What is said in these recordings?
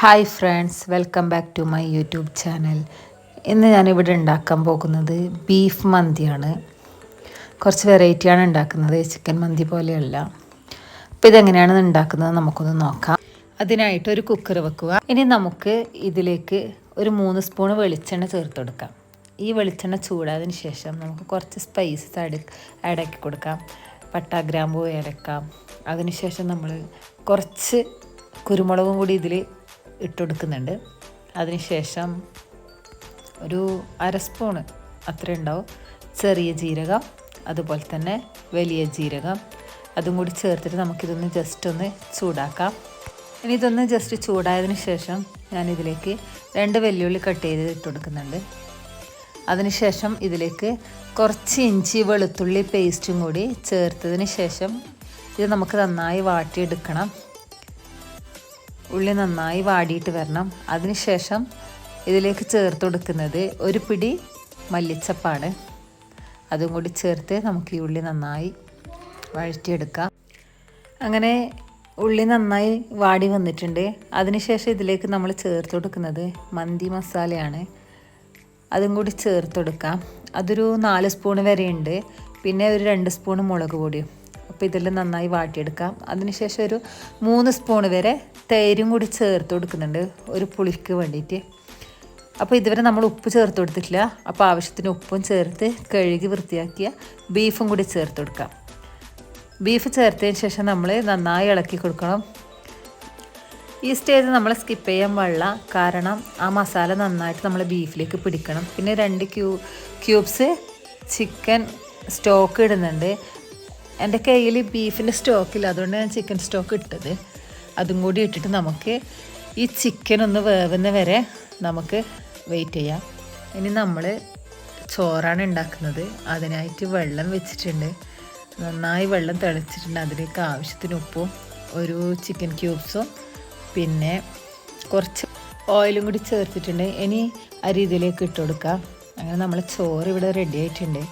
Hi friends, welcome back to my YouTube channel. ഇന്ന് ഞാനിവിടെ ഉണ്ടാക്കാൻ പോകുന്നത് ബീഫ് മന്തിയാണ്. കുറച്ച് വെറൈറ്റിയാണ് ഉണ്ടാക്കുന്നത്, ചിക്കൻ മന്തി പോലെയല്ല. അപ്പോൾ ഇതെങ്ങനെയാണ് ഉണ്ടാക്കുന്നത് നമുക്കൊന്ന് നോക്കാം. അതിനായിട്ട് ഒരു കുക്കർ വെക്കുക. ഇനി നമുക്ക് ഇതിലേക്ക് ഒരു 3 സ്പൂൺ വെളിച്ചെണ്ണ ചേർത്ത് കൊടുക്കാം. ഈ വെളിച്ചെണ്ണ ചൂടായതിന് ശേഷം നമുക്ക് കുറച്ച് സ്പൈസസ് ആഡാക്കി കൊടുക്കാം. പട്ട, ഗ്രാമ്പൂ ഏലക്കാം. അതിനുശേഷം നമ്മൾ കുറച്ച് കുരുമുളകും കൂടി ഇതിൽ ഇട്ടുകൊടുക്കുന്നുണ്ട്. അതിനുശേഷം ഒരു 1/2 സ്പൂണ് അത്ര ഉണ്ടാവും ചെറിയ ജീരകം, അതുപോലെ തന്നെ വലിയ ജീരകം, അതും കൂടി ചേർത്തിട്ട് നമുക്കിതൊന്ന് ജസ്റ്റ് ഒന്ന് ചൂടാക്കാം. ഇനി ഇതൊന്ന് ജസ്റ്റ് ചൂടായതിന് ശേഷം ഞാനിതിലേക്ക് 2 വെല്ലുള്ളി കട്ട് ചെയ്ത് ഇട്ട് കൊടുക്കുന്നുണ്ട്. അതിനുശേഷം ഇതിലേക്ക് കുറച്ച് ഇഞ്ചി വെളുത്തുള്ളി പേസ്റ്റും കൂടി ചേർത്തതിന് ശേഷം ഇത് നമുക്ക് നന്നായി വാട്ടിയെടുക്കണം. ഉള്ളി നന്നായി വാടിയിട്ട് വരണം. അതിനുശേഷം ഇതിലേക്ക് ചേർത്ത് കൊടുക്കുന്നത് ഒരു പിടി മല്ലിച്ചപ്പാണ്. അതും കൂടി ചേർത്ത് നമുക്ക് ഈ ഉള്ളി നന്നായി വഴറ്റിയെടുക്കാം. അങ്ങനെ ഉള്ളി നന്നായി വാടി വന്നിട്ടുണ്ട്. അതിനുശേഷം ഇതിലേക്ക് നമ്മൾ ചേർത്ത് കൊടുക്കുന്നത് മന്തി മസാലയാണ്. അതും കൂടി ചേർത്ത് കൊടുക്കാം. അതൊരു 4 സ്പൂൺ വരെ ഉണ്ട്. പിന്നെ ഒരു 2 സ്പൂൺ മുളക് പൊടിയും. അപ്പോൾ ഇതെല്ലാം നന്നായി വാട്ടിയെടുക്കാം. അതിനുശേഷം ഒരു 3 സ്പൂൺ വരെ തൈരും കൂടി ചേർത്ത് കൊടുക്കുന്നുണ്ട്, ഒരു പുളിക്ക് വേണ്ടിയിട്ട്. അപ്പോൾ ഇതുവരെ നമ്മൾ ഉപ്പ് ചേർത്ത് കൊടുത്തിട്ടില്ല. അപ്പോൾ ആവശ്യത്തിന് ഉപ്പും ചേർത്ത് കഴുകി വൃത്തിയാക്കിയ ബീഫും കൂടി ചേർത്ത് കൊടുക്കാം. ബീഫ് ചേർത്തതിന് ശേഷം നമ്മൾ നന്നായി ഇളക്കി കൊടുക്കണം. ഈ സ്റ്റേജ് നമ്മൾ സ്കിപ്പ് ചെയ്യാൻ പാടില്ല, കാരണം ആ മസാല നന്നായിട്ട് നമ്മൾ ബീഫിലേക്ക് പിടിക്കണം. പിന്നെ 2 ക്യൂബ്സ് ചിക്കൻ സ്റ്റോക്ക് ഇടുന്നുണ്ട്. എൻ്റെ കയ്യിൽ ബീഫിൻ്റെ സ്റ്റോക്കില്ല, അതുകൊണ്ട് ഞാൻ ചിക്കൻ സ്റ്റോക്ക് ഇട്ടത്. അതും കൂടി ഇട്ടിട്ട് നമുക്ക് ഈ ചിക്കൻ ഒന്ന് വേവുന്ന വരെ നമുക്ക് വെയിറ്റ് ചെയ്യാം. ഇനി നമ്മൾ ചോറാണ് ഉണ്ടാക്കുന്നത്. അതിനായിട്ട് വെള്ളം വെച്ചിട്ടുണ്ട്. നന്നായി വെള്ളം തിളച്ചിട്ടുണ്ട്. അതിലേക്ക് ആവശ്യത്തിന് ഉപ്പും ഒരു ചിക്കൻ ക്യൂബ്സും പിന്നെ കുറച്ച് ഓയിലും കൂടി ചേർത്തിട്ടുണ്ട്. ഇനി അരി ഇതിലേക്ക് ഇട്ട് കൊടുക്കാം. അങ്ങനെ നമ്മൾ ചോറ് ഇവിടെ റെഡി ആയിട്ടുണ്ട്.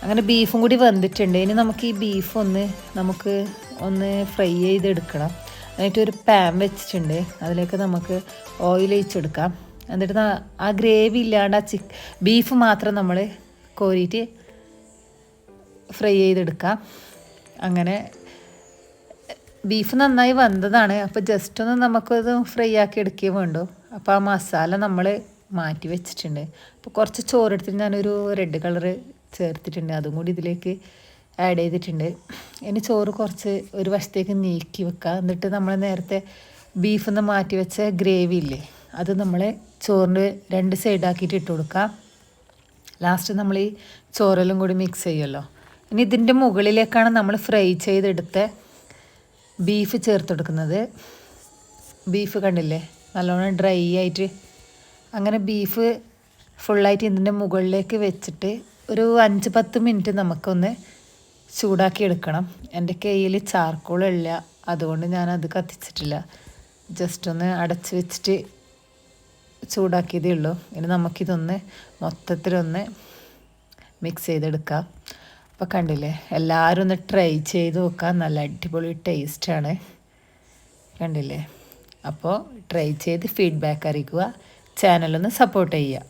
അങ്ങനെ ബീഫും കൂടി വെന്തിട്ടുണ്ട്. ഇനി നമുക്ക് ഈ ബീഫ് ഒന്ന് ഫ്രൈ ചെയ്തെടുക്കണം. എന്നിട്ട് ഒരു പാൻ വെച്ചിട്ടുണ്ട്. അതിലേക്ക് നമുക്ക് ഓയിൽ ഒഴിച്ചെടുക്കാം. എന്നിട്ട് ആ ഗ്രേവി ഇല്ലാണ്ട് ആ ബീഫ് മാത്രം നമ്മൾ കോരിയിട്ട് ഫ്രൈ ചെയ്തെടുക്കാം. അങ്ങനെ ബീഫ് നന്നായി വെന്തതാണ്. അപ്പോൾ ജസ്റ്റ് ഒന്ന് നമുക്കത് ഫ്രൈ ആക്കി എടുക്കുകയും വേണ്ടു. അപ്പോൾ ആ മസാല നമ്മൾ മാറ്റി വെച്ചിട്ടുണ്ട്. അപ്പോൾ കുറച്ച് ചോറെടുത്തിട്ട് ഞാനൊരു റെഡ് കളറ് ചേർത്തിട്ടുണ്ട്. അതും കൂടി ഇതിലേക്ക് ആഡ് ചെയ്തിട്ടുണ്ട്. ഇനി ചോറ് കുറച്ച് ഒരു വശത്തേക്ക് നീക്കി വെക്കുക. എന്നിട്ട് നമ്മൾ നേരത്തെ ബീഫിൽ നിന്ന് മാറ്റി വെച്ച ഗ്രേവി ഇല്ലേ, അത് നമ്മൾ ചോറിൻ്റെ 2 സൈഡാക്കിയിട്ട് ഇട്ട് കൊടുക്കുക. ലാസ്റ്റ് നമ്മൾ ഈ ചോറെല്ലാം കൂടി മിക്സ് ചെയ്യുമല്ലോ. ഇനി ഇതിൻ്റെ മുകളിലേക്കാണ് നമ്മൾ ഫ്രൈ ചെയ്തെടുത്ത ബീഫ് ചേർത്ത് കൊടുക്കുന്നത്. ബീഫ് കണ്ടില്ലേ, നല്ലോണം ഡ്രൈ ആയിട്ട്. അങ്ങനെ ബീഫ് ഫുള്ളായിട്ട് ഇതിൻ്റെ മുകളിലേക്ക് വെച്ചിട്ട് ഒരു 5-10 മിനിറ്റ് നമുക്കൊന്ന് ചൂടാക്കി എടുക്കണം. എൻ്റെ കയ്യിൽ ചാർക്കോളില്ല, അതുകൊണ്ട് ഞാനത് കത്തിച്ചിട്ടില്ല. ജസ്റ്റ് ഒന്ന് അടച്ച് വെച്ചിട്ട് ചൂടാക്കിയതേ ഉള്ളൂ. ഇനി നമുക്കിതൊന്ന് മൊത്തത്തിലൊന്ന് മിക്സ് ചെയ്തെടുക്കാം. അപ്പോൾ കണ്ടില്ലേ, എല്ലാവരും ഒന്ന് ട്രൈ ചെയ്ത് നോക്കാം. നല്ല അടിപൊളി ടേസ്റ്റാണ്. കണ്ടില്ലേ? അപ്പോൾ ട്രൈ ചെയ്ത് ഫീഡ്ബാക്ക് അറിയിക്കുക. ചാനലൊന്ന് സപ്പോർട്ട് ചെയ്യുക.